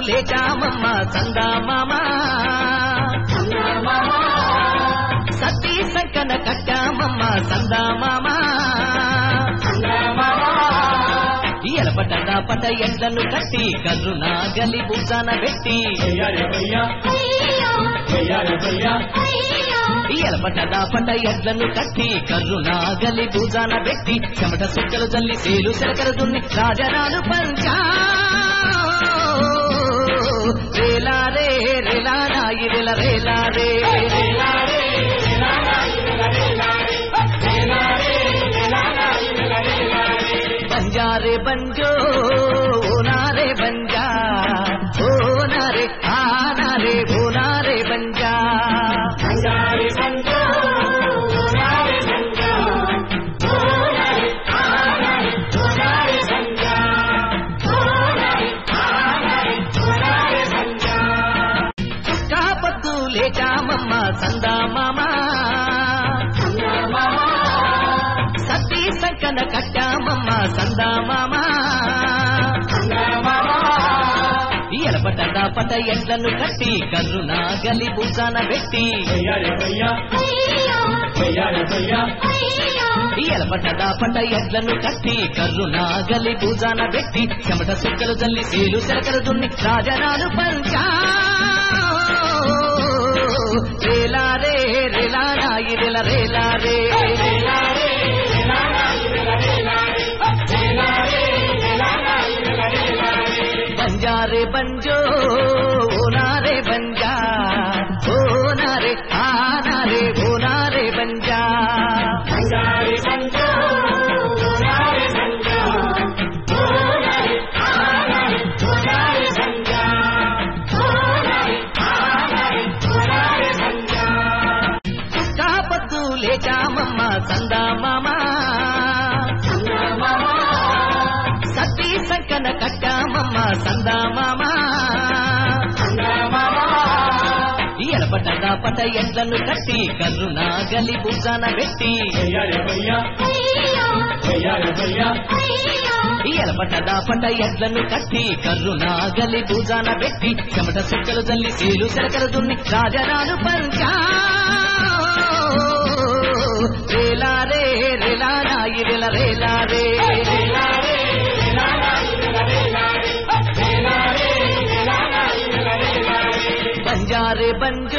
లేచామమ్మ సందామామ సతీ సంకన కట్టామమ్మ సందామామ ఎలపట పట ఎండను కట్టి కర్రునా గలి బుజ్జాన పెట్టి ఎలపట పట ఎడ్లను కట్టి కర్రునా గలి బుజ్జాన పెట్టి చెమట సుక్కలు జల్లి సేలు సెలకలు దున్ని రాజరాలు పంచా రేలారే రేలానాయి రేల రేలారే బంజారే బంజో ఓనారే బంజా ఓనారే ఆనారే ఓనారే బంజా బంజారే బంజో ఓనారే బంజా ఓనారే ఆనారే ఓనారే బంజా ఓనారే ఆనారే ఓనారే బంజా కాపత్తు లేచామమ్మ సందామామ సతీ సంకన కట్టామమ్మ సందామామ ఎలపట పట ఎండను కట్టి కర్రునా గలి బుజ్జాన పెట్టి ఎలపట పట ఎడ్లను కట్టి కర్రునా గలి బుజ్జాన పెట్టి చెమట సుక్కలు జల్లి సేలు సెలకలు దున్ని రాజరాలు పంచా రేలారే రేలానాయి రేల రేలారే బంజారే బంజో ఓనారే బంజా ఓనారే ఆనారే ఓనారే బంజా బంజారే బంజో ఓనారే బంజా ఓనారే ఆనారే ఓనారే బంజా ఓనారే ఆనారే ఓనారే బంజా కాపత్తు లేచామమ్మ సందామామ సతీ సంకన కట్టామమ్మ సందామామ ఎలపట పట ఎండను కట్టి కర్రునా గలి బుజ్జాన పెట్టి ఎలపట పట ఎండను కట్టి కర్రునా గలి బుజ్జాన పెట్టి చెమట సుక్కలు జల్లి సేలు సెలకలు దున్ని రాజరాలు పంచా రేలారే రేలానాయి రేల రేలారే బంజారే బంజో